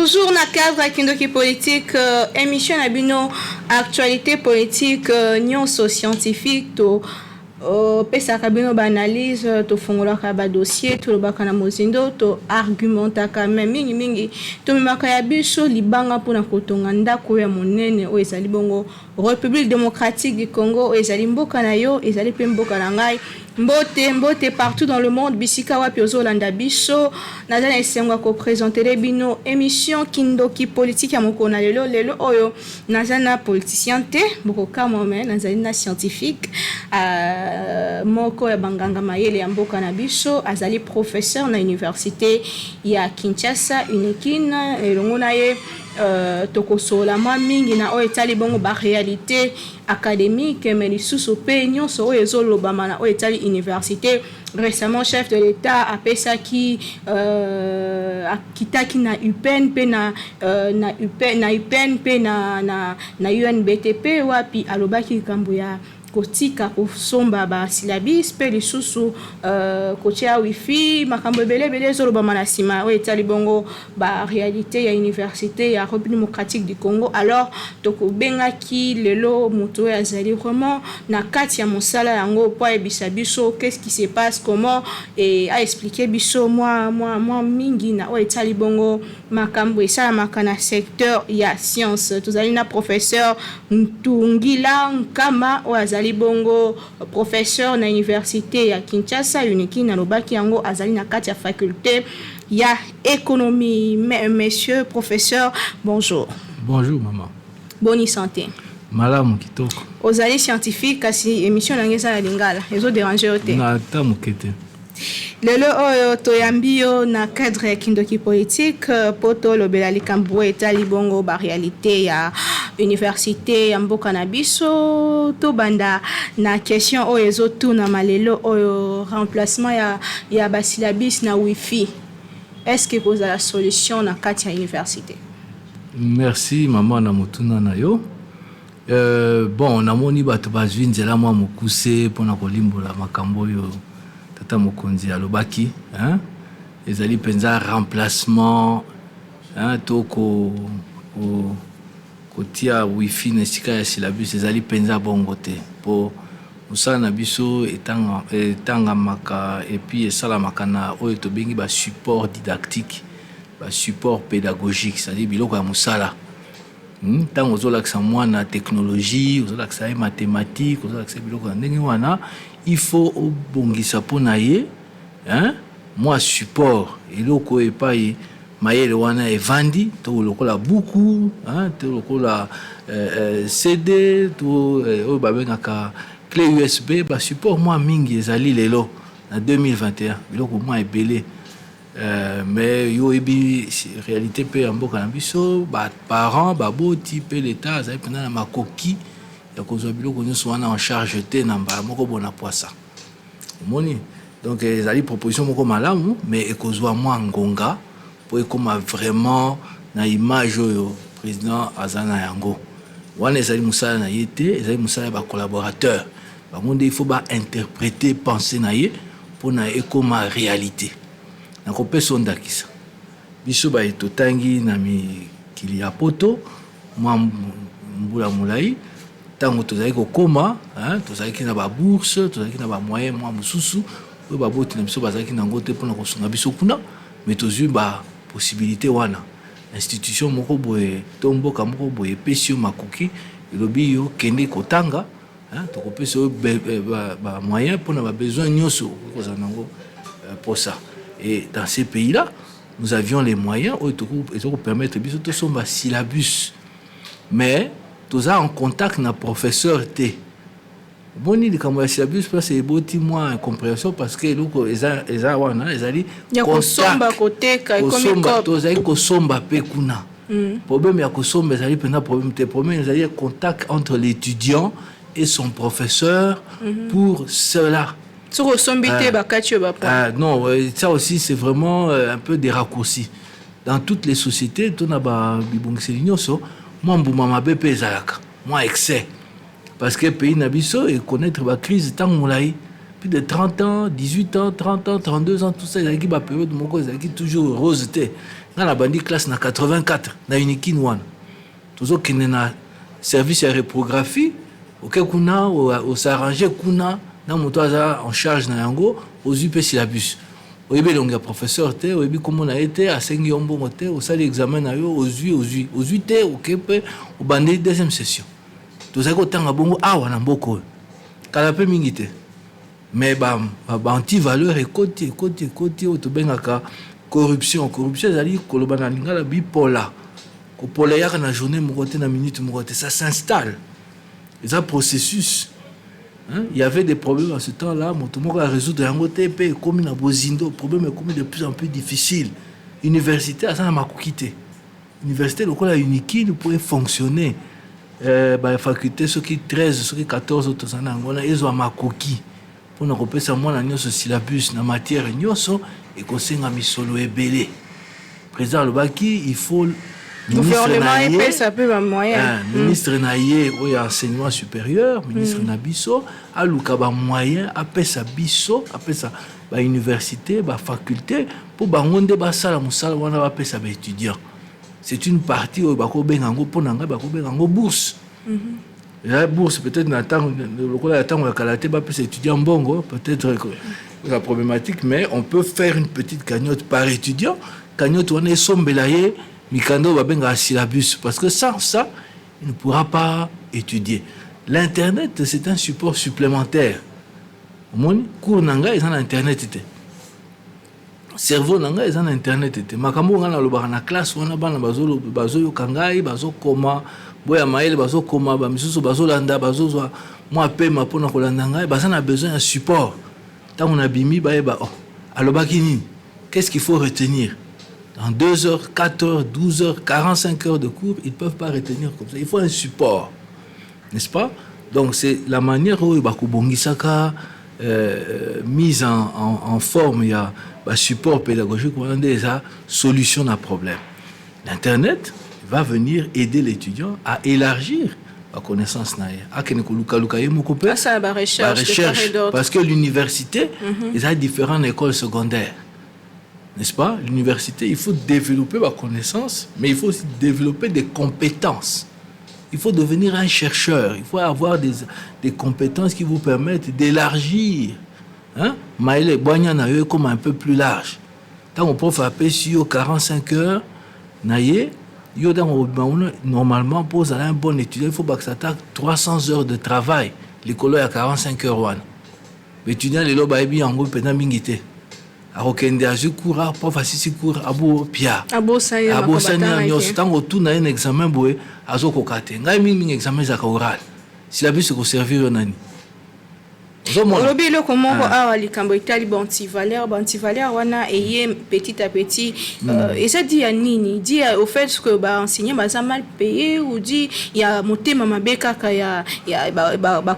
Toujours dans le cadre kindoki politique, émission na bino actualité politique, nyonso scientifique to pesaka bino ba analyse to fongolaka ba dossier to lobaka na mozindo to argumentaka mingi to memaka ya biso libanga mpona kotonga ndako ya monene oyo ezali bongo République démocratique du Congo oyo ezali mboka na yo ezali pe mboka na ngai mbote partout dans le monde bisika wapi ozolanda biso nazana esengo ko présenter bino émission kindoki politique ya mokona lelo oyo nazana politicien te boko kama mais nazali na scientifique moko ya banganga mayele ya mboka na biso azali professeur na université ya Kinshasa Unikina elongo na ye tokosola mwa mingi na oyo etali bongo ba réalité académique mais lisusu pe nyonso oyo ezolobama na oyo etali université. Récemment chef de l'État apesaki akitaki na UPN pe na UPN pe na UNBTP wapi alobaki kambo ya kotika kosomba ba syllabus pe lisusu kotia wifi makambo ebele ezolobama na sima oyo etali bongo ba réalité ya université ya République démocratique du Congo. Alors tokobengaki lelo moto ya zali vraiment na kati ya mosala yango po ebisa biso qu'est-ce qui se passe comment et a expliquer biso moi mingi na oyo etali bongo makambo esalamaka na secteur ya science. Tozali na professeur Ntungila Nkama oyo azali bongo professeur na université ya Kinshasa Unikina lobaki yango azali na kati ya faculté ya économie. Monsieur professeur, bonjour. Bonjour maman. Bonne santé. Malamu kitoko. Ozali scientifique kasi émission nangeza la lingala ezo déranger ote. Na tamukete. Lelo oyo toyambi yo na cadre ya kindoki politique poto lobela likambo etali bongo ba réalité ya université ya mboka na biso to banda na question oyo ezotuna malelo oyo remplacement ya ba syllabus na wifi. Est-ce que vous avez la solution na kati ya université? Merci maman na mutuna na yo. Bon namoni bato bazwi nzela mwa mokuse pona kolimbola makambo yo tata mokonzi alobaki hein ezali penza remplacement hein to kotia wifi na sika ya syllabus ezali penza bongo te po musala na biso etanga maka et puis esala makana oyo to bengi ba support didactique ba support pédagogique c'est-à-dire biloko ya musala tant ozolakisa mwana technologie ozolakisa mathématique ozolakisa biloko ya ndenge wana il faut obongisa pona ye hein moi support eloko epai mayele wana evandi to lokola buku hein to lokola CD to oyo babengaka clé USB ba support moi mingi ezali lelo na 2021 biloko moi ebele mais yo ebi réalité pe mboka na biso ba parents baboti pe l'état azali pendant na makoki ya kozwa biloko nyonso wana en charge te na mbala moko bona poisa omoni donc ezali proposition moko malamu mais ekozwa mwa ngonga po ekoma vraiment na image oyo président azana yango wana ezali musala na ye te ezali musala ba collaborateur bango nde il faut ba interpréter penser na ye pona ekoma réalité na kopesa ondakisa biso ba etotangi na mikili ya poto mwa mbula mulai tango tozali kokoma hein tozali na ba bourse tozali na ba moyen mwa mususu oyo baboti na biso bazali na ngote pona kosunga biso kuna mais tozwi ba possibilité wana institution moko boye to mboka moko boye pesio makoki elobi yo kende kotanga hein tokopesa ba moyen pona ba besoin nyonso kozana nango pour ça. Et dans ces pays-là, nous avions les moyens pour permettre de somba syllabus. Mais tous en contact na professeur T. Bon ni comme le syllabus parce que boti moi incompréhension parce que loko eza wana ezali kosomba koteka kosomba tozali kosomba pe kuna. Problème ya kosomba ezali pena problème ezali contact entre l'étudiant et son professeur pour cela. Non, ça aussi c'est vraiment un peu des raccourcis. Dans toutes les sociétés, moi excès. Parce que le pays n'a et connaître la crise tant moulay. plus de 30 ans, 18 ans, 30 ans, 32 ans, tout ça, ils ont période ils ont toujours rose. Dans la bandit classe na 84, na unikin one. Toujours qu'il y a service à reprographie, auquel kuna, au s'arranger kuna, dans mon toit en charge na yango, aux UP syllabus. Au début, il y a professeur, au début, comme on a été à 5 ans, au salle d'examen, aux UT, au bandit deuxième session. Tout ça, autant à bongo, on a beaucoup. Kalapé mingite. Mais anti-valeur et côté, au bengaka corruption, c'est-à-dire que le banalinga la bipolar. Que pour les na journée, na minute, ça s'installe. Et ça, processus. Il y avait des problèmes à ce temps-là, tout le monde a résoudre un côté, comme une bozindo, le problème est comme de plus en plus difficile. Université, ça m'a quitté. Université, le coup la unique, nous pourrait fonctionner. Faculté, ceux qui 13, ceux qui 14 autres, ils ont ma coquille. Pour nous repérer ça, moi, nous avons syllabus, dans matière, nous avons et qu'on s'est mis solo et belé. Président Lobaki, il faut. Gouvernement épais, ça peut être moyen. Ministre Naye, oui, enseignement supérieur, ministre Nabiso, a l'oukaba moyen, après ça biso, après ça, université, faculté, pour bangonde basala musala, on a appelé ça étudiant. C'est une partie où bako bengango pour nanga bako bengango bourse. La bourse peut-être n'attend le coup d'attendre la qualité bah peut étudiant bongo peut-être la problématique, mais on peut faire une petite cagnotte par étudiant. Cagnotte on est sombelaye. Mikando va bien à syllabus parce que sans ça, il ne pourra pas étudier. L'internet, c'est un support supplémentaire. Mon cours nanga est en internet. Cerveau nanga est en internet. Makambo ngana lobaka na classe wana bana bazo yokangai bazo koma boya maele bazo koma ba misusu bazo landa bazo zwa moi pema pona kolanda ngai baza na besoin d'un support. Tant on a bimi ba oh alobaki nini? Qu'est-ce qu'il faut retenir? Dans 2 heures, 4 heures, 12 heures, 45 heures de cours, ils ne peuvent pas retenir comme ça. Il faut un support, n'est-ce pas? Donc, c'est la manière où Bakubongisaka mise en forme, il y a un support pédagogique, on a des solutions à problème. L'Internet va venir aider l'étudiant à élargir la connaissance. Ça, la recherche. Parce que l'université, il y a différentes écoles secondaires. N'est-ce pas? L'université, il faut développer la connaissance, mais il faut aussi développer des compétences. Il faut devenir un chercheur. Il faut avoir des compétences qui vous permettent d'élargir. Maïle Boigna comme un peu plus large. Tant on prof appelle sur 45 heures, normalement, pour un bon étudiant, il faut que ça attaque 300 heures de travail. L'école est à 45 heures. L'étudiant, il est en gros, pendant mingité. Arokende azukura prof asisi cours abo pia abo sanya nyoso tango tuna un examen boye azokokate ngai mingi examen za oral syllabus ko servir nani Olobi le comment awa likambo itali bantivaleur wana eye petit à petit et ça dit à nini dit au fait que enseigner baza mal payé ou dit il y a motema mabe kaka ya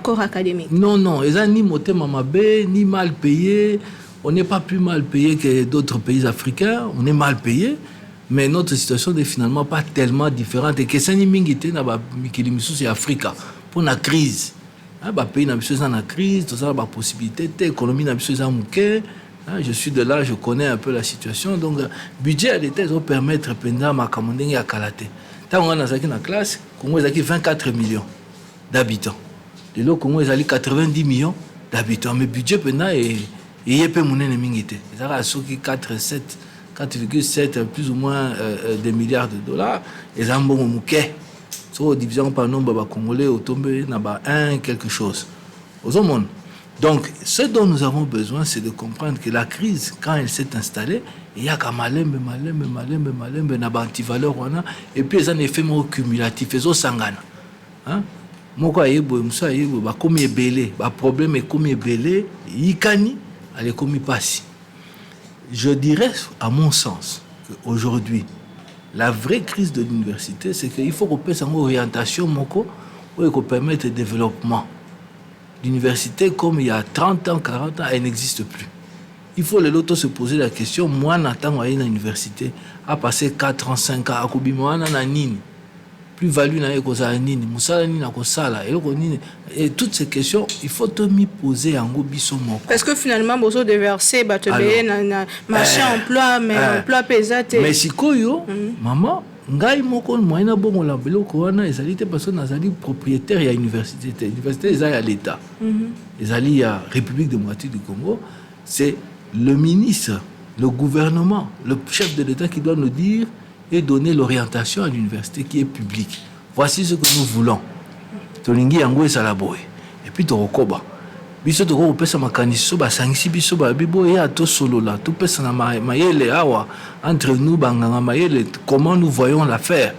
corps académique. Non, eza ni motema mabe ni mal payé. On n'est pas plus mal payé que d'autres pays africains, on est mal payé, mais notre situation n'est finalement pas tellement différente. Et que c'est une mingité na ba mikili misusu Afrika pour la crise. Ba pays na biso na crise, tout ça ba possibilité, économie na biso za muke. Je suis de là, je connais un peu la situation. Donc budget à l'État doit permettre pendant ma kamondenge ya kalaté. Tant on a zaki na classe, Congo zaki 24 millions d'habitants. De l'autre Congo zaki 90 millions d'habitants, mais budget pendant est et il y a peu de mingité. Il y a 4,7 plus ou moins des milliards de dollars. Et ça bon mouké. So division par nombre de Congolais au tombé n'a pas un quelque chose. Aux hommes. Donc ce dont nous avons besoin, c'est de comprendre que la crise, quand elle s'est installée, il y a qu'à malembe n'a pas anti-valeur et puis il y a un effet cumulatif. Ils ont sangana. Moko ayebo musa ayebo ba comme belé, ba problème est comme belé, yikani. Elle est commis passi. Je dirais, à mon sens, qu'aujourd'hui, la vraie crise de l'université, c'est qu'il faut qu'on puisse avoir une orientation pour qu'on permette le développement. L'université, comme il y a 30 ans, 40 ans, elle n'existe plus. Il faut les autres se poser la question, moi, Nathan, à l'université, a passé 4 ans, 5 ans, à Koubimoana, Nanini. plus-value na ekozala nini musala nini akosala eloko nini et toutes ces questions il faut te m'y poser yango biso moko parce que finalement bozo de verser bato beye na marché emploi mais emploi pesate mais sikoyo maman ngai moko moyen na bongo la biloko wana ezali te parce que nazali propriétaire ya université université ezali ya l'état ezali ya République démocratique du Congo c'est le ministre le gouvernement le chef de l'état qui doit nous dire et donner l'orientation à l'université qui est publique. Voici ce que nous voulons. Tolingi yango esala boye. Et puis tokoba. Biso toko pesa makaniso ba sangisi biso ba bibo ya to solo là. Tout pesa na mayele awa entre nous banganga mayele comment nous voyons l'affaire.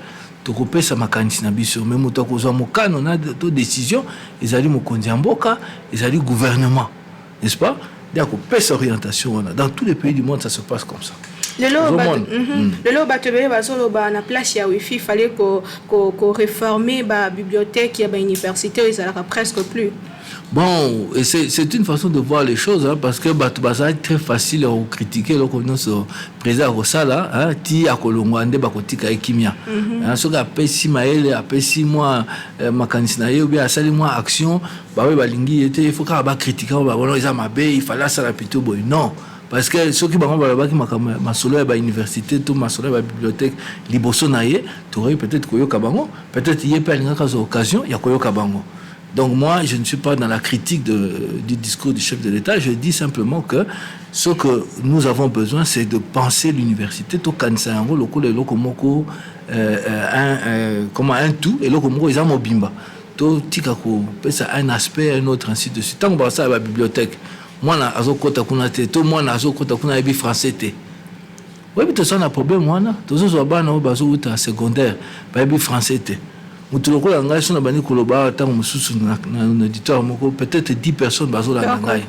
Toko pesa makanisi na biso mais moto kozwa mokano na to décision ezali mokonzi mboka ezali gouvernement. N'est-ce pas? D'accord, pesa orientation dans tous les pays du monde ça se passe comme ça. Le lot batebe bazolo ba na place ya wifi fallait ko réformer ba bibliothèque ya ba université ils allaient presque plus. Bon, et c'est une façon de voir les choses hein, parce que ça est très facile à critiquer le président Rosala hein ti akolongwa nde bakotika ekimia. Hein so ka pesi maele apesi moi makanisi na ye ou bien asali moi action ba we balingi était il faut ka ba critiquer ba bon ils a mabe il fallait ça la plutôt boy non. Parce que ceux qui vont aller ma solo à l'université, tout ma solo à la bibliothèque, liboso naie, tu aurais peut-être koyo kabango, peut-être y a pas une occasion, il y a koyo kabango. Donc moi, je ne suis pas dans la critique du discours du chef de l'État. Je dis simplement que ce que nous avons besoin, c'est de penser l'université. Tout kanisa yango loko le loko moko comment un tout et loko moko izamo bimba. Tout tika ko pesa un aspect un autre ainsi de suite. Tant que ça à la bibliothèque. Moi na azokota kuna te to moi na azokota kuna ebi français te oui mais ça na problème moi na to zo bana o bazo uta secondaire ba ebi français te mutu lokola ngai so na bani koloba tango mususu na auditoire moko peut-être 10 personnes bazo la ngai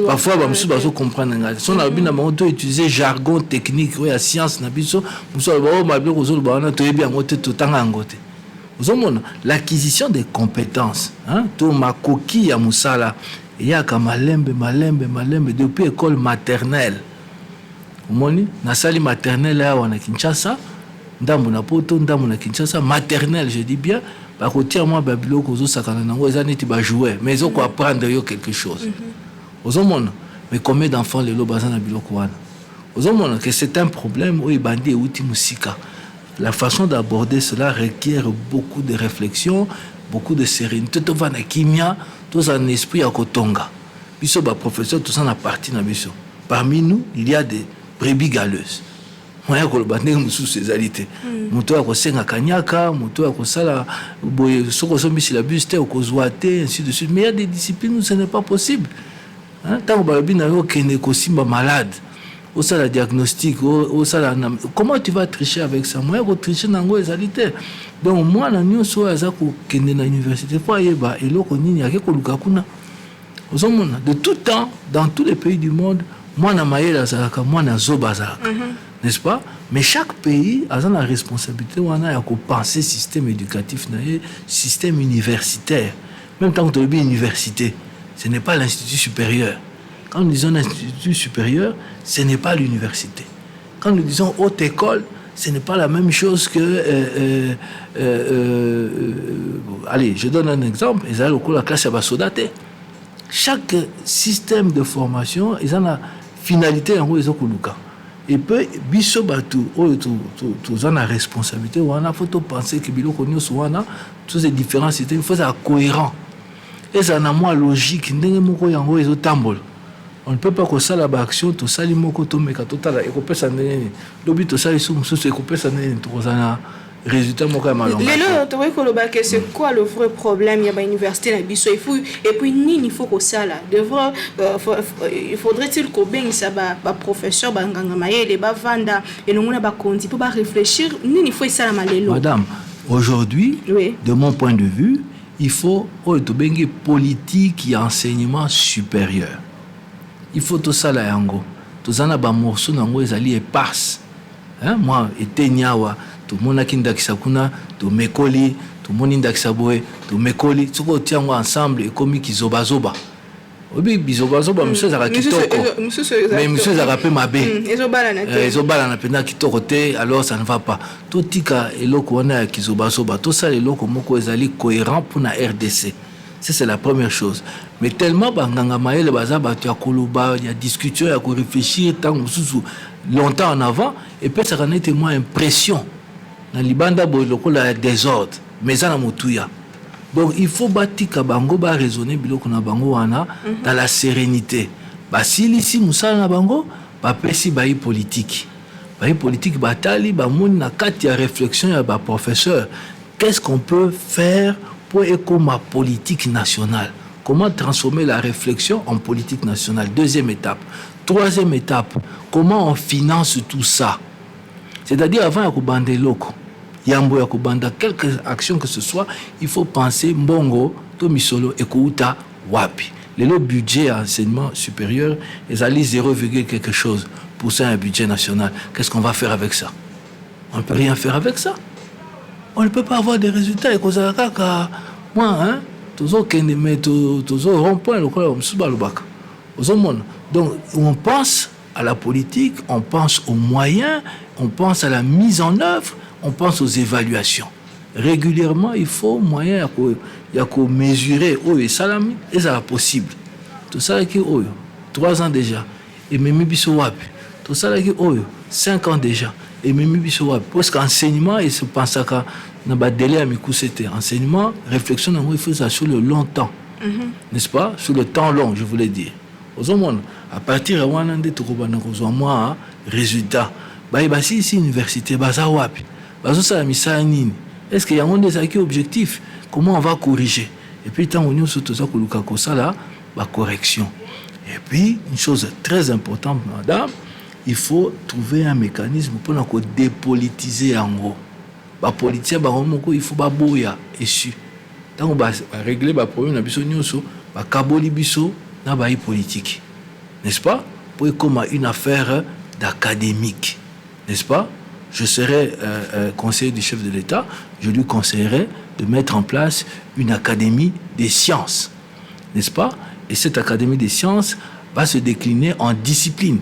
parfois ba mususu bazo comprendre ngai so na bina mo to utiliser jargon technique ou ya science na biso musu ba o mablo ko zo ba na to ebi yango te to tanga ngote ozomona l'acquisition des compétences hein to makoki ya musala il y a comme malembe depuis école maternelle. Omoni na sali maternelle là on a Kinshasa, ndambo na poto ndambo na Kinshasa maternelle je dis bien ba ko tire moi babilo ko zo sakana nango ezaneti ba jouer mais ils ont quoi apprendre yo quelque chose. Ozomona mais combien d'enfants les lo bazana biloko wana. Ozomona que c'est un problème où ibandi outi musika. La façon d'aborder cela requiert beaucoup de réflexion, beaucoup de sérénité. To va na kimia tous un esprit à Kotonga. Biso ba professeur tous en a partie na biso. Parmi nous, il y a des brebis galeuses. Moi ya ko bande musu sezalité. Muto ya ko senga kanyaka, muto ya ko sala boye soko so misi la buste ko zoate ainsi de suite. Mais il y a des disciplines où ce n'est pas possible. Hein, tant ba bina yo kene ko simba malade. Au sala diagnostic, au sala comment tu vas tricher avec ça? Moi ya ko tricher nango ezalité. Donc moi na nyonso aza ko kende na université faut yeba eloko nini yake ko luka kuna ozomona de tout temps dans tous les pays du monde moi na mayela azalaka moi na zoba azalaka n'est-ce pas mais chaque pays a la responsabilité wana ya ko penser système éducatif na système universitaire même tant que tu es université ce n'est pas l'institut supérieur quand nous disons l'institut supérieur ce n'est pas l'université quand nous disons haute école ce n'est pas la même chose que allez, je donne un exemple. Ils ont la classe à Basodate. Chaque système de formation, ils ont la finalité en haut ils ont koluka. Et puis biso batu tu as la responsabilité ou on a faut penser que bilo konyo soana tous ces différents systèmes il faut être cohérent. Et ça na moi logique ndenge moko yango ils ont tambol. On ne peut pas que ça la action tout ça limoko to meka total et couper ça nene lobi to ça isu mususu et couper ça nene to za résultat moko malonga lelo to we koloba que c'est quoi le vrai problème ya ba université na biso et puis nini faut que ça là devrait il faudrait-il ko ben ça ba professeur ba nganga mayele ba vanda et nongona ba kondi pour ba réfléchir nini faut ça la malelo madame aujourd'hui oui. De mon point de vue il faut to bengi politique et enseignement supérieur. Il faut tout ça là yango tous en a ba morceau nango ezali éparse hein moi etenyawa tout mona kindakisa kuna to mekoli tout moni ndakisa boye to mekoli tuko tiango ensemble et comme kizoba zoba obi bizobazoba monsieur ezaka kitoko mais monsieur ezaka pe mabe ezobalana mpena kitoko te, alors ça ne va pas. Totika eloko wana ya kizobazoba tosala eloko moko ezali cohérent mpona RDC. Ça c'est la première chose. Mais tellement banganga mayele baza bato ya koloba ya discussion ya ko réfléchir tant mosusu longtemps en avant, et puis ça a été moins impression na libanda bo lokola désordre mais ça na motuya. Donc il faut batika bango ba raisonner biloko na bango wana dans la sérénité. Ba silisi musala na bango ba pesi ba politique. Ba politique batali ba moni na kati ya réflexion ya ba professeur. Qu'est-ce qu'on peut faire pour écouter ma politique nationale? Comment transformer la réflexion en politique nationale? Deuxième étape. Troisième étape, comment on finance tout ça? C'est-à-dire avant ya kubanda loko, yambo ya kubanda quelque action que ce soit, il faut penser mbongo to misolo ekouta wapi. Le budget à enseignement supérieur est à 0, quelque chose pour ça un budget national. Qu'est-ce qu'on va faire avec ça? On ne peut rien faire avec ça. On ne peut pas avoir des résultats. Et cause à moi, hein, toujours rond-point, donc on pense à la politique, on pense aux moyens, on pense à la mise en œuvre, on pense aux évaluations. Régulièrement, il faut moyen de mesurer et salami et ça possible. Tout ça qui 3 ans déjà et même biso wapi. Tout ça qui 5 ans déjà et même biso wapi. Parce qu'enseignement il se pense à na ba délai à mikou c'était enseignement, réflexion il faut ça sur le long temps. N'est-ce pas? Sur le temps long, je voulais dire. Aux hommes, à partir de wanande tukobana kozwa moi résultat. Ba ici université baza wapi. Bazo ça misala nini? Est-ce qu'il y a un des acquis objectifs? Comment on va corriger? Et puis tant on surtout ça que luka kosala ba correction. Et puis une chose très importante madame, il faut trouver un mécanisme pour nous dépolitiser en gros. Ba politicien ba moko il faut ba boya essu. Tant on va régler ba problème na biso nyonso, ba kaboli biso na ba politique. N'est-ce pas? Pour comme une affaire d'académique. N'est-ce pas? Je serais conseiller du chef de l'État, je lui conseillerais de mettre en place une académie des sciences. N'est-ce pas? Et cette académie des sciences va se décliner en disciplines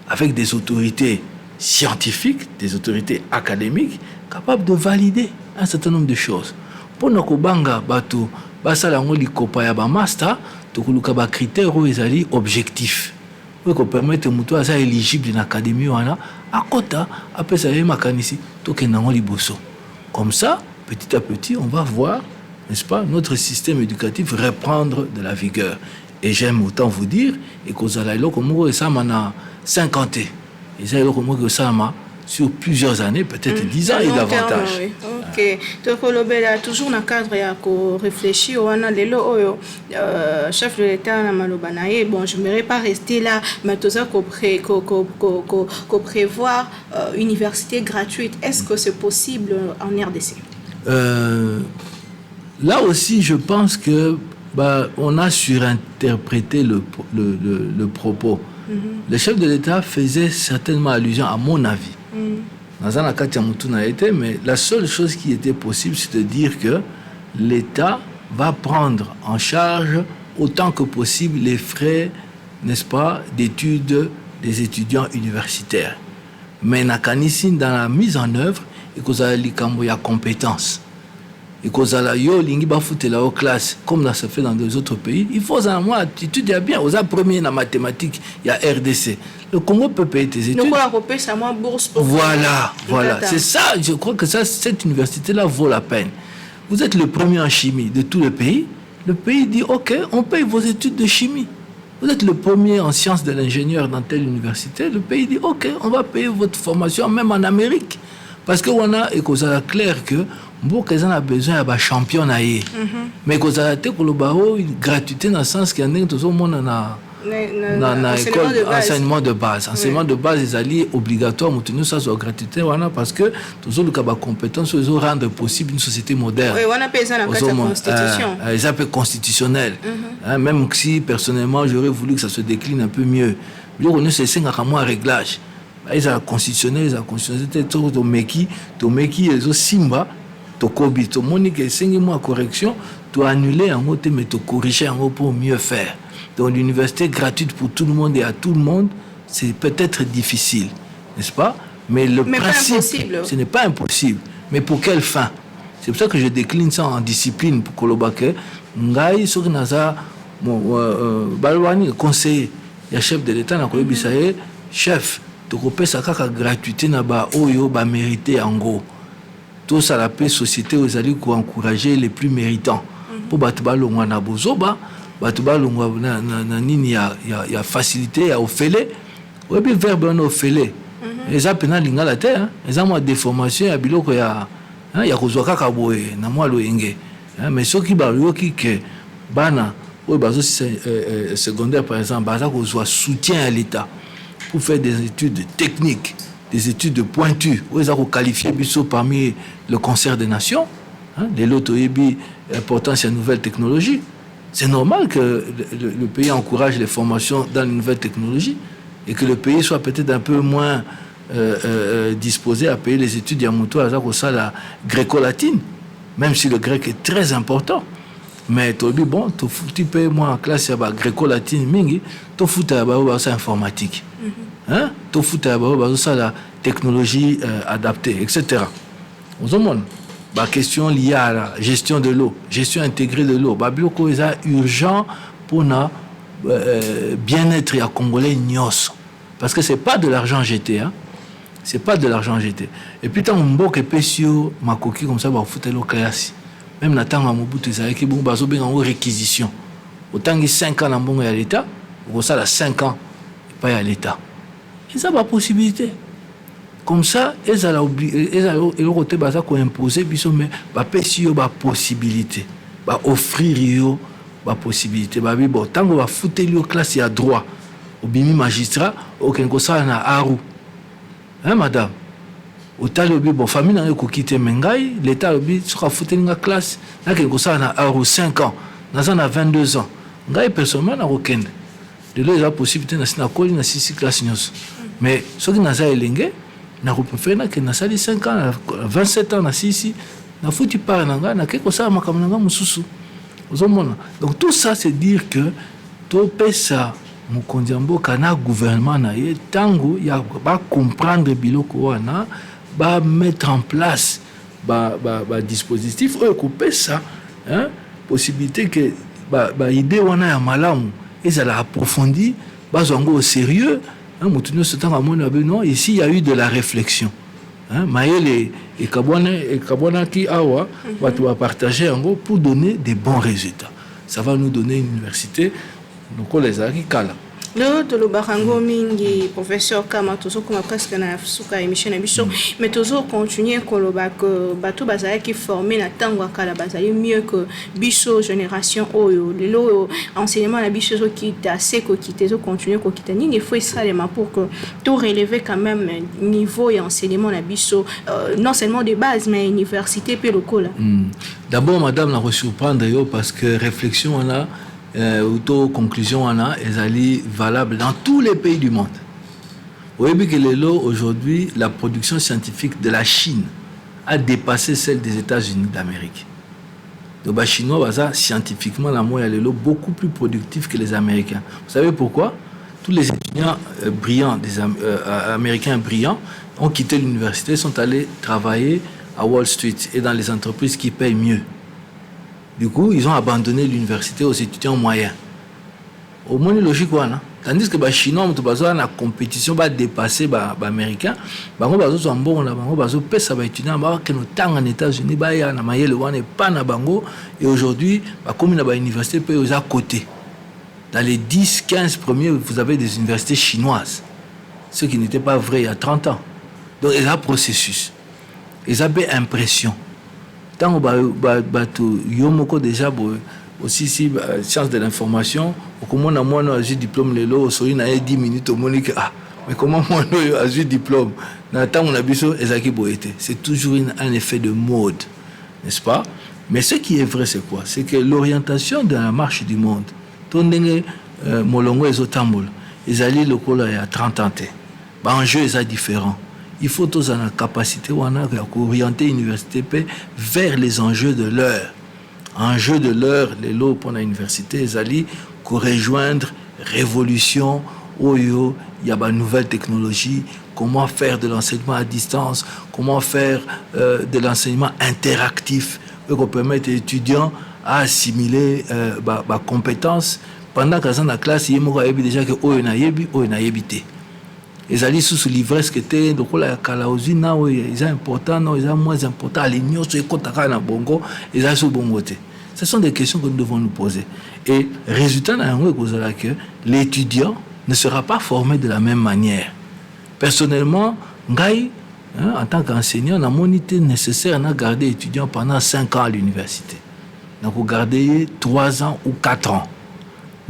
avec des autorités scientifiques, des autorités académiques capables de valider un certain nombre de choses. Pour nous kobanga bato basala ngoli kopa ya ba master to kuluka ba critères ezali objectifs. Pour qu'on permette muto asa éligible dans l'académie wana akota après ça y makanisi to kenango liboso. Comme ça, petit à petit, on va voir, n'est-ce pas, notre système éducatif reprendre de la vigueur. Et j'aime autant vous dire et que ça là comme ça mana 50 ans. Et ça là comme ça sur plusieurs années, peut-être 10 ans et davantage. Oui. Ok. Donc, on toujours dans le cadre de réfléchir. On a le chef de l'État, bon, je n'aimerais pas rester là, mais tout ça qu'on prévoit université gratuite. Est-ce que c'est possible en RDC? Là aussi, je pense que on a surinterprété le propos. Le chef de l'État faisait certainement allusion, à mon avis. Mais la seule chose qui était possible, c'est de dire que l'État va prendre en charge autant que possible les frais, n'est-ce pas, d'études des étudiants universitaires. Mais dans la mise en œuvre, il y a compétences. Et que ça yo lingi ba foutre la classe comme ça se fait dans des autres pays, il faut en moi attitude ya bien aux premiers en mathématiques, il y a RDC. Le Congo peut payer tes études. Voilà. C'est ça, je crois que cette université là vaut la peine. Vous êtes le premier en chimie de tout le pays. Le pays dit OK, on paye vos études de chimie. Vous êtes le premier en sciences de l'ingénieur dans telle université. Le pays dit OK, on va payer votre formation même en Amérique. Parce que on a et que ça clair que beaucoup a besoin de champion mais que ça a été gratuité dans le sens qu'il y a tout le monde dans l'école enseignement de base. Enseignement de base est allié obligatoire, nous ça soit gratuité parce que tout le monde a compétence ils rendre possible une société moderne. Oui, on a besoin de la constitution. Ça peut constitutionnel. Même si personnellement j'aurais voulu que ça se décline un peu mieux. Je c'est un réglage. Ils ont constitutionnel, ils ont constitutionnel, tout meki, ils ont simba. tokobi to monique esengi moi correction to annuler en te mais to corriger en pour mieux faire. Donc l'université gratuite pour tout le monde et à tout le monde, c'est peut-être difficile, n'est-ce pas? Mais le principe, ce n'est pas impossible. Mais pour quelle fin? C'est pour ça que je décline ça en discipline pour Kolobake. Ngai soki naza balwani conseiller ya chef de l'État na kolobisa chef tokopesa kaka gratuité na ba oyo ba mérité yango. Tout ça la paix société aux alliés pour encourager les plus méritants. Pour battre balongwa na bozoba, battre balongwa na nini ya facilité ya ofele. Ouais bien verbe on ofele. Les appena lingala te hein. Les amwa déformation ya biloko ya ya kozwa kaka boye na mwa loyenge. Mais soki ba yoki ke bana ou bazo secondaire par exemple baza kozwa soutien à l'état pour faire des études techniques, des études de pointure où ils ont qualifié biso parmi le concert des nations, les loto yebi importance à nouvelles technologies. C'est normal que le pays encourage les formations dans les nouvelles technologies et que le pays soit peut-être un peu moins disposé à payer les études yamuto à ça la gréco-latine, même si le grec est très important. Mais tobi bon, tu payes moi en classe ya gréco-latine mingi, to futa ba ça informatique. Hein? To futa ba ça la technologie adaptée, etc. Aux hommes, la question liée à la gestion de l'eau, gestion intégrée de l'eau, babiloko est urgent pour na bien-être ya congolais nyos, parce que c'est pas de l'argent jeté, hein. C'est pas de l'argent jeté. Et puis tant mboke pesio makoki comme ça ba futa lo kayasi. Même na tanga mobutu ça qui bon bazo ben en réquisition. Autant que 5 ans na mbongo ya l'état, ou ça la 5 ans pas à l'état. Et ça pas possibilité. Comme ça, ils allaient obliger, ils allaient le côté baza ko imposer biso mais ba pesi yo ba possibilité, ba offrir yo ba possibilité. Ba bi bon tango ba futer yo classe ya droit, obimi magistrat, aucun ko ça na aru. Hein madame? Autant le bon famille n'a pas quitté Mengai, l'État le bi sera foutu dans la classe, n'a que ça na aru 5 ans, dans a 22 ans. Ngai personnellement n'a aucun. De là il a possibilité na sina koli na 6 classes nyos. Mais ce qui n'a pas élingé na repréféré que na sali 5 ans 27 ans na sisi na foutu par nanga na quelque ça makamanga mususu ozomona. Donc tout ça c'est dire que to pesa mokonzi mboka na gouvernement na ye tango ya ba comprendre biloko wana ba mettre en place ba dispositif ou couper ça hein possibilité que ba idée wana ya malamu ezala approfondi ba zongo au sérieux. Non, ici il y a eu de la réflexion. Hein, Maël et Kabwana qui va partager en gros pour donner des bons résultats. Ça va nous donner une université. Donc on les a qui cala. Le Tolobarango mingi professeur Kama toujours comme presque na suka émission na biso mais toujours continuer koloba que bato bazali qui former na tango kala bazali mieux que biso génération oyo lelo enseignement na biso qui assez ko quitter continuer ko quitter ni il faut extrêmement pour que tout relever quand même niveau et enseignement na biso non seulement de base mais université pe lokola. D'abord madame la surprendre yo parce que réflexion on a conclusion on a est valable dans tous les pays du monde. Vous voyez que aujourd'hui la production scientifique de la Chine a dépassé celle des États-Unis d'Amérique. Donc les Chinois scientifiquement la moyenne est beaucoup plus productif que les Américains. Vous savez pourquoi? Tous les étudiants brillants, des Américains brillants, ont quitté l'université, sont allés travailler à Wall Street et dans les entreprises qui payent mieux. Du coup, ils ont abandonné l'université aux étudiants moyens. Au moins, logique, tandis que les Chinois, la compétition va dépasser les Américains. Les étudiants en États-Unis, et aujourd'hui, comme l'université peut aux à côté. Dans les 10-15 premiers, vous avez des universités chinoises. Ce qui n'était pas vrai il y a 30 ans. Donc, il y a un processus. Il y a une impression. Tant que yomoko déjà aussi si science de l'information comment moi a eu diplôme le lot so ina 10 minutes au monique mais comment moi a eu diplôme na temps on a biso ezaki boete c'est toujours un effet de mode n'est-ce pas? Mais ce qui est vrai c'est quoi? C'est que l'orientation de la marche du monde tondenge molongo ezotambola ezali lokola ya 30 ans te ba enjeu est différent il faut tous en la capacité ou en orienter l'université vers les enjeux de l'heure. Enjeux de l'heure, les lots pour l'université, ils allaient rejoindre révolution, il y a une nouvelle technologie, comment faire de l'enseignement à distance, comment faire de l'enseignement interactif pour permettre aux étudiants à assimiler ma compétences. Pendant que dans la classe, il y a déjà que on a évité. Les alliés sous l'ivresse qui étaient donc la calausine, ils sont importants, ils sont moins importants. Les nions sont contactés na bongo, ils sont sous bongo. Ce sont des questions que nous devons nous poser. Et résultat, que l'étudiant ne sera pas formé de la même manière. Personnellement, en tant qu'enseignant, la monité nécessaire à garder étudiant pendant 5 ans à l'université. Donc, vous gardez 3 ans ou 4 ans.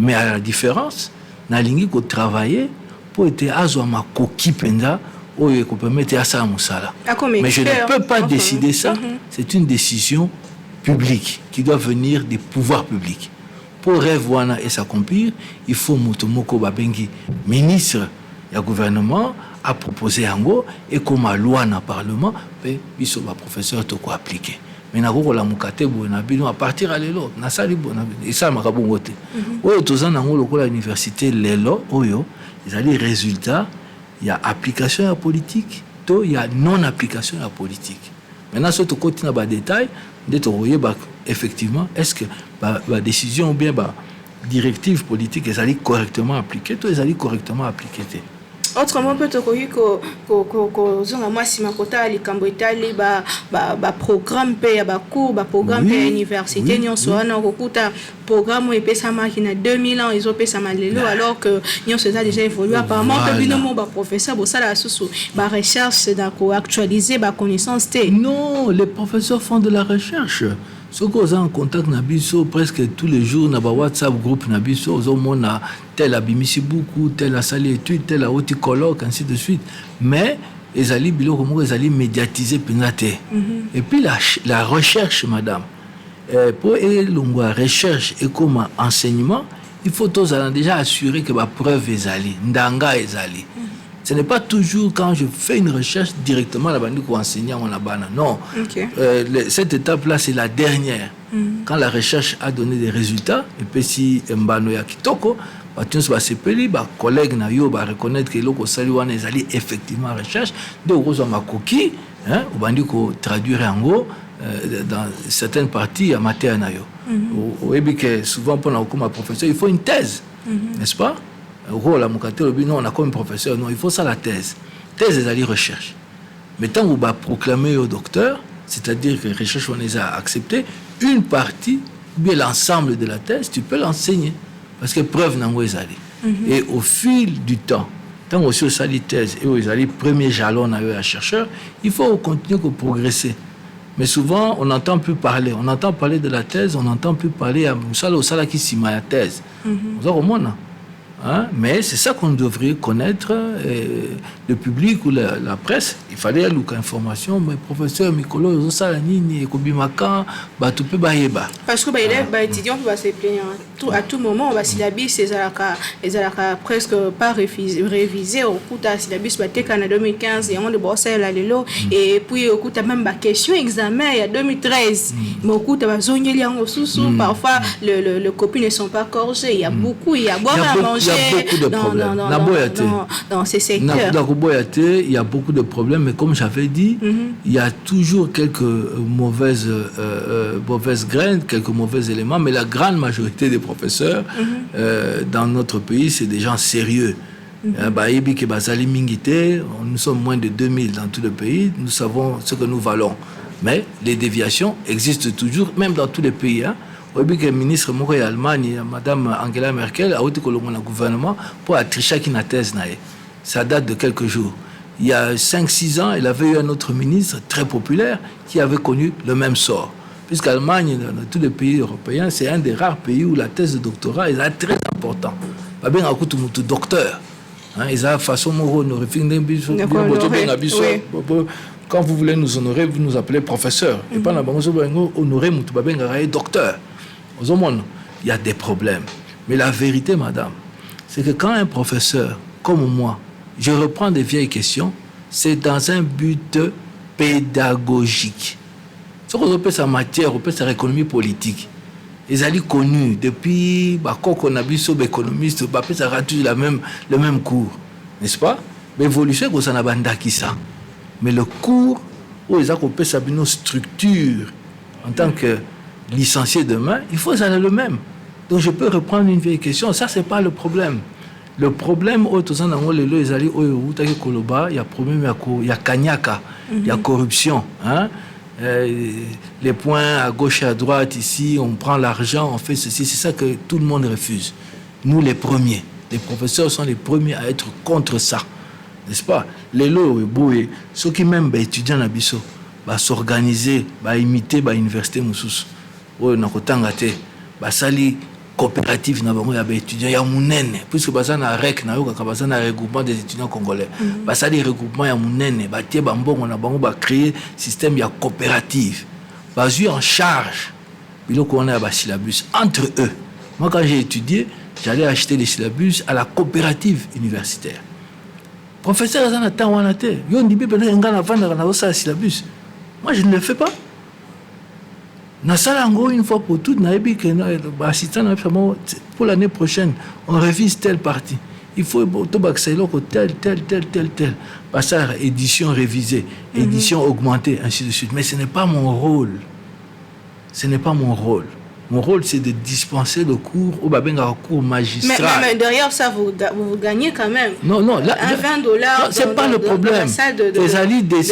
Mais à la différence, na lingi ko travailler pour être à ma coquille penda ou ko permettre à ça musala. Mais je ne peux pas décider ça. C'est une décision publique qui doit venir des pouvoirs publics. Pour rêver et s'accomplir, il faut Mutomoko Babengi, ministre du gouvernement, a proposé Ango et comme la loi dans le Parlement, il faut que professeur soit appliqué. Mais na ko la mukate bo na bino à partir à l'élo na sali bo na et ça m'a kabongote oyo tozana nango lokola université lelo oyo ezali résultat il y a application à la politique to il y a non application à la politique. Maintenant ce to côté na ba détail de to ba effectivement est-ce que ba décision ou bien ba directive politique ezali correctement appliquée to ezali correctement appliquée. Autrement, peut-être que zonga mwasi makota likambo etali ba programme pe ba cours ba programme pe université nyonso wana kokuta programme epesama ki na 2000 ans ils ont pesama lelo alors que nyonso ça déjà évolué apparemment que bino mo ba professeur bo sala susu ba recherche da ko actualiser ba connaissance té. Non, les professeurs font de la recherche. Ce qu'on a en contact nabiso presque tous les jours na ba WhatsApp groupe nabiso au monde na tel a bimisi beaucoup tel a sali étude tel a oti colloque ainsi de suite mais les ali bilo comme les ali médiatiser penate et puis la recherche madame pour la recherche et comme enseignement il faut tous déjà assurer que la preuve est ali ndanga est ali. Ce n'est pas toujours quand je fais une recherche directement la bande pour enseigner on la banane. Non. Cette étape-là, c'est la dernière. Quand la recherche a donné des résultats, et puis si mbano ya kitoko, tous va s'appeler, collègues na yo va reconnaître que loko sali wana ezali effectivement recherche, de rose ma coquille, hein, au bandi ko traduire en gros dans certaines parties en matière na yo. Et bien que souvent pour comme professeur, il faut une thèse, n'est-ce pas? Non, on a comme professeur, non, il faut ça la thèse. Thèse, c'est la recherche. Mais tant que vous proclamez au docteur, c'est-à-dire que la recherche, on les a accepté, une partie, bien l'ensemble de la thèse, tu peux l'enseigner. Parce que preuve n'a pas été. Et au fil du temps, tant que vous avez thèse et vous avez le premier jalon à chercheur, il faut continuer à progresser. Mais souvent, on n'entend plus parler. On entend parler de la thèse, on n'entend plus parler à Moussala qui s'y met à la thèse. Vous avez au monde. Hein? Mais c'est ça qu'on devrait connaître, le public ou la presse. Il fallait aller à l'information, mais professeur Mikolo, ça la nini, Kobimaka, tu peux baïeba. Parce que les étudiants peuvent se plaindre à tout moment. Syllabus, les alaka presque pas révisé. Au coup, syllabus en 2015, il y a un de Bruxelles à l'élo. Et puis, au coup, tu as même ma question examen il y a 2013. Mais au coup, tu as zone sous parfois, les copies ne sont pas corrigées. Il y a beaucoup, il y a boire à manger. Il y a beaucoup de problèmes. Dans ces secteurs. Il y a beaucoup de problèmes, mais comme j'avais dit, il y a toujours quelques mauvaises graines, quelques mauvais éléments, mais la grande majorité des professeurs dans notre pays, c'est des gens sérieux. Nous sommes moins de 2000 dans tout le pays, nous savons ce que nous valons. Mais les déviations existent toujours, même dans tous les pays. Le ministre de l'Allemagne, Mme Angela Merkel, a été colloqué dans le gouvernement pour tricher une thèse. Ça date de quelques jours. Il y a 5-6 ans, il avait eu un autre ministre très populaire qui avait connu le même sort. Puisque l'Allemagne, dans tous les pays européens, c'est un des rares pays où la thèse de doctorat est très importante. Il y a beaucoup de docteurs. Ils ont façon quand vous voulez nous honorer, vous nous appelez professeur. Et pas honorer docteur. Il y a des problèmes. Mais la vérité, madame, c'est que quand un professeur, comme moi, je reprends des vieilles questions, c'est dans un but pédagogique. Ce qu'on appelle sa matière, on appelle sa économie politique. Ils allaient connus depuis qu'on a vu sur économiste, ça aura toujours le même cours, n'est-ce pas? L'évolution, c'est un bandaki ça. Mais le cours, où ils ont sa structure en tant que licencié demain, il faut ça le même. Donc je peux reprendre une vieille question. Ça, c'est pas le problème. Le problème, il y a problème, il y a kanyaka, il y a corruption, hein? Les points à gauche et à droite ici, on prend l'argent, on fait ceci, c'est ça que tout le monde refuse. Nous les premiers, les professeurs sont les premiers à être contre ça, n'est-ce pas? Les lots, ceux qui même étudiants à Bisso, s'organiser, imiter l'université Moussous, sali coopérative na bango ya étudiants ya munene puisque bazana rec na yo ka bazana regroupement des étudiants congolais basali regroupement ya munene batie bambongo na bango ba créer système ya coopérative basu en charge biloko on a ba syllabus entre eux. Moi quand j'ai étudié, j'allais acheter les syllabus à la coopérative universitaire. Professeur azana ta wana te yo ndibi pena ngana vanda na osa syllabus. Moi je ne le fais pas. Une fois pour toutes, pour l'année prochaine, on révise telle partie. Il faut tel. Passage édition révisée, édition augmentée, ainsi de suite. Mais ce n'est pas mon rôle. Ce n'est pas mon rôle. Mon rôle, c'est de dispenser le cours au cours magistral. Mais derrière ça, vous gagnez quand même. Non, là, $20. C'est pas le problème. De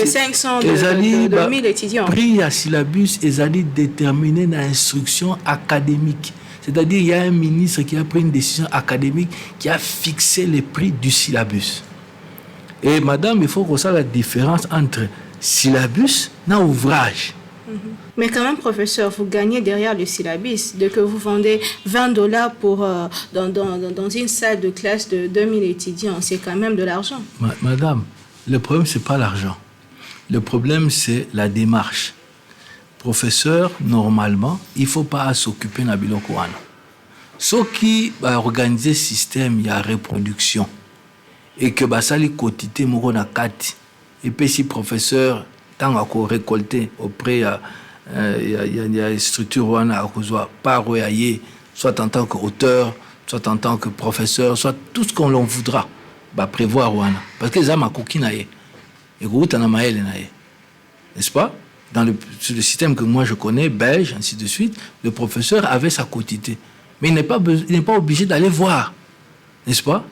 500, de 1000 étudiants. Prix à syllabus, ils allaient déterminer l'instruction académique. C'est-à-dire, il y a un ministre qui a pris une décision académique qui a fixé les prix du syllabus. Et madame, il faut qu'on sache la différence entre syllabus et ouvrage. Mais quand même, professeur, vous gagnez derrière le syllabus, de que vous vendez $20 pour, dans une salle de classe de 2000 étudiants. C'est quand même de l'argent. Madame, le problème, ce n'est pas l'argent. Le problème, c'est la démarche. Professeur, normalement, il ne faut pas s'occuper de biloko wana. Ce qui va organiser le système, il y a reproduction. Et que ça les quotité moko na kati. Et puis si professeur tant à récolter auprès il y a une structure wana à pas royayer, soit en tant qu'auteur, soit en tant que professeur, soit tout ce qu'on l'on voudra, prévoir wana. Parce que ça m'a coquille naé. Et gros t'en a maël naé. N'est-ce pas? Sur le système que moi je connais, belge, ainsi de suite, le professeur avait sa quotité. Mais il n'est pas obligé d'aller voir. N'est-ce pas?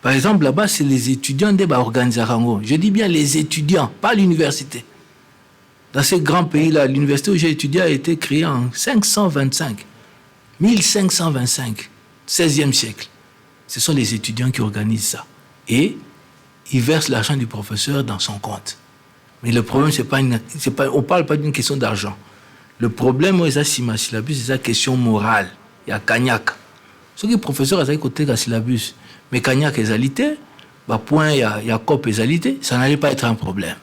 Par exemple, là-bas, c'est les étudiants de l'organisation. Je dis bien les étudiants, pas l'université. Dans ces grands pays-là, l'université où j'ai étudié a été créée en 1525, 16e siècle. Ce sont les étudiants qui organisent ça. Et ils versent l'argent du professeur dans son compte. Mais le problème, on ne parle pas d'une question d'argent. Le problème, c'est la question morale. Il y a Kanyak. Ce qui est professeur, c'est côté de syllabus. Mais Kanyak est alité, point, il y a COP est alité, ça n'allait pas être un problème.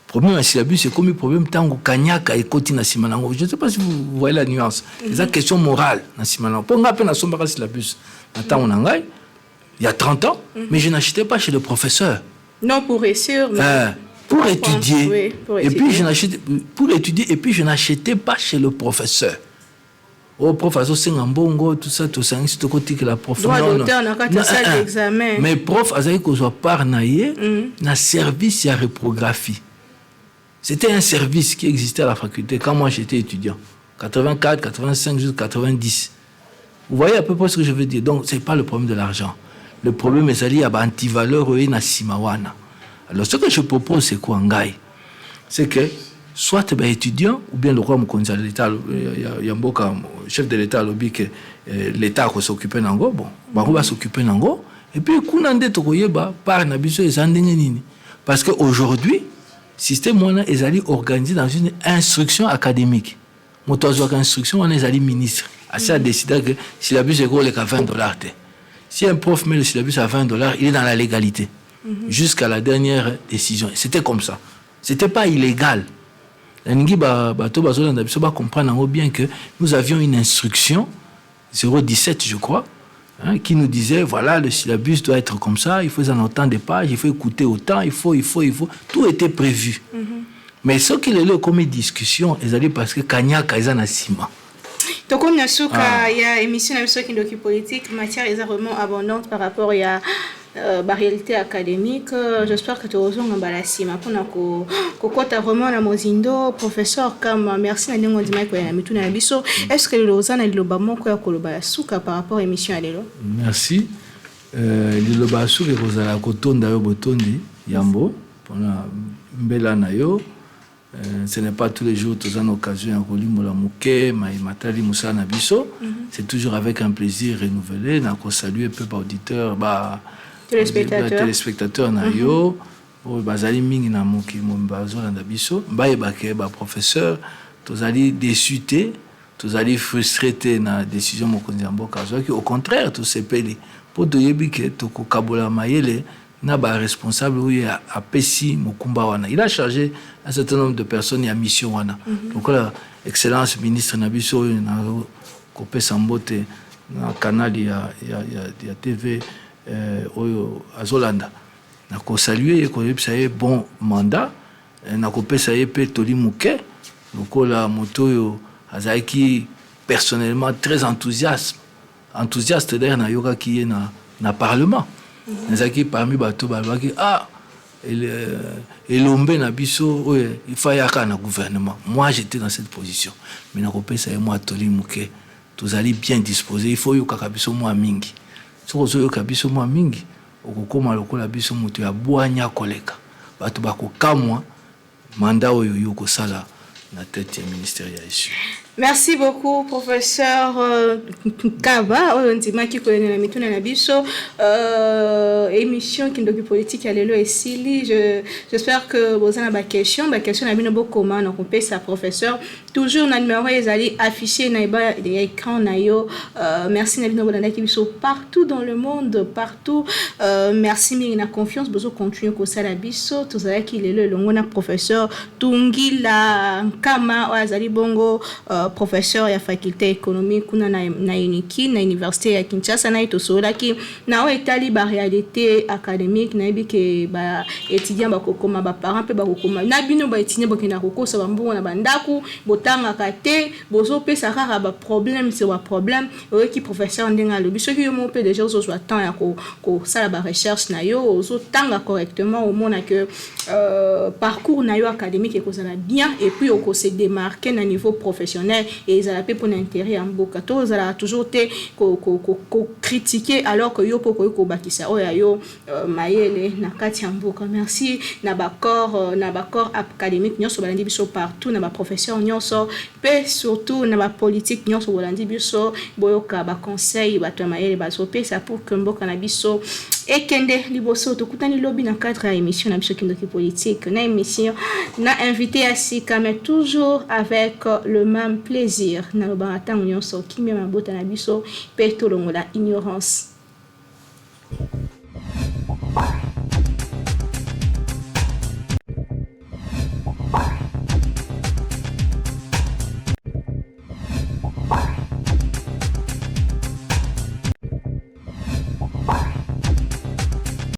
Le problème à syllabus, c'est comme le problème tant que Kanyak est côté na simanango. Je ne sais pas si vous voyez la nuance. C'est une question morale na simanango. Pour nga peine à sombara syllabus. Il y a 30 ans, mais je n'achetais pas chez le professeur. Non, pour réussir. Pour étudier. Oui, pour étudier. Et puis je n'achetais pas chez le professeur. Oh, professeur Sengambongo, tout ça, tout ça, c'est côté que la prof. Droit d'auteur, n'a pas salle d'examen. Mais prof, azali ko soit parnaye, na service ya reprographie. C'était un service qui existait à la faculté quand moi j'étais étudiant. 84, 85, jusqu'à 90. Vous voyez à peu près ce que je veux dire. Donc, c'est pas le problème de l'argent. Le problème est lié à l'antivaleur et na simawana. Alors, ce que je propose, c'est quoi, Ngai? C'est que soit étudiant ou bien le roi Mkonza l'État, il y a un chef de l'État lobby que l'État va s'occuper d'ango, bon, va s'occuper d'ango, et puis kunande tokoyeba par nabiso et zandengeni. Parce qu'aujourd'hui, le système est organisé dans une instruction académique. Motozo instruction on est ministre. Assez a décidé que si la bus est gros, il est à $20. Si un prof met le syllabus à $20, il est dans la légalité. Jusqu'à la dernière décision. C'était comme ça. C'était pas illégal. Comprendre bien que nous avions une instruction 017 je crois hein, qui nous disait, voilà, le syllabus doit être comme ça, il faut en autant de pages, il faut écouter autant, il faut. Tout était prévu. Mais ce qu'il est là comme discussion, ils allaient parce que Kanyaka est en ciment. Donc, on a su qu'il y a une émission de politique, matière est vraiment abondante par rapport à la réalité académique. J'espère que tu as raison dans la cima. Pour tu as vraiment la mozindo, professeur, comme merci à nous de est-ce que le Lausanne et le Bamon par rapport à l'émission à l'élo? Merci. Le Bassou et Rosala Kotonda Botondi, Yambo, pour la belle nayo. Ce n'est pas tous les jours que tu as l'occasion de la mouké, matali moussa nabiso. C'est toujours avec un plaisir renouvelé. Nous saluer peu auditeurs, téléspectateurs nayo. Bazali mingi na mouki mbazo na nabiso. Baebake ba professeur, tu allais déçuté, tu allais frustré na décision mokonzi mboka. Au contraire, tu sais peli pour te yebike to ko kabola mayele. Na ba responsable oui a Pessi Mukumba wana. Il a chargé un certain nombre de personnes et à mission wana. Donc là, excellence ministre Nabiso na kopé sambote na canal ya TV oyo azolanda. Na ko saluer ko yebisa bon mandat na kopé ça pe toli muke. Donc là moto yo azaki personnellement très enthousiaste d'ailleurs na yoka qui est na parlement. Nazaki parmi bato balaki elombe na biso il faut yaka na gouvernement. Moi j'étais dans cette position mais na kopesa moi toli muke tous allez bien disposer il faut yoka biso moi mingi soko zo yoka biso moi mingi okokoma lokola biso muto ya bwanya koleka bato bakokamwa mandat oyo yoko sala na tête du ministère ya ici. Merci beaucoup, professeur Kaba. On dit qui connaît la méthode na biso émission qui est politique à l'élo ici. J'espère que vous avez des questions. La question na bino comment on peut ça professeur. Toujours na numéro ils allaient afficher na écran na yo. Merci na bino bolanda ki biso partout dans le monde, partout. Merci mais na confiance besoin continuer ko sala biso. Tous allez qui le longo na professeur Tungila Kama azali bongo professeur ya faculté économique kuna na uniki na université ya Kinshasa na itosola ki na o etali ba réalité académique na bike ba étudiant ba kokoma ba parents pe ba kokoma na bino ba étudiant bokena kokosa ba mbongo na bandaku botanga kate bozo pesa kaka ba problème c'est un problème o ki professeur ndenga lobi soki yo mo pe déjà ozo soit temps ya ko sala ba recherche na yo ozo tanga correctement au mona que parcours na yo académique et kozala bien et puis o ko se démarquer na niveau professionnel et ils allaient pour l'intérêt en boka to ils allaient toujours te critiquer alors que yo poko yo bakisa oya yo mayele na kati en boka. Merci na ba corps académique nyonso balandi biso partout na ba professeur nyonso pe surtout na ba politique nyonso balandi biso boyoka ba conseil ba to mayele ba so pe ça pour que mboka na biso ekende liboso to kutani lobby na cadre à émission na biso kindoki politique na émission na invité à Sika mais toujours avec le même plaisir na lo barata nyonso ki mema bota na biso pe to longola ignorance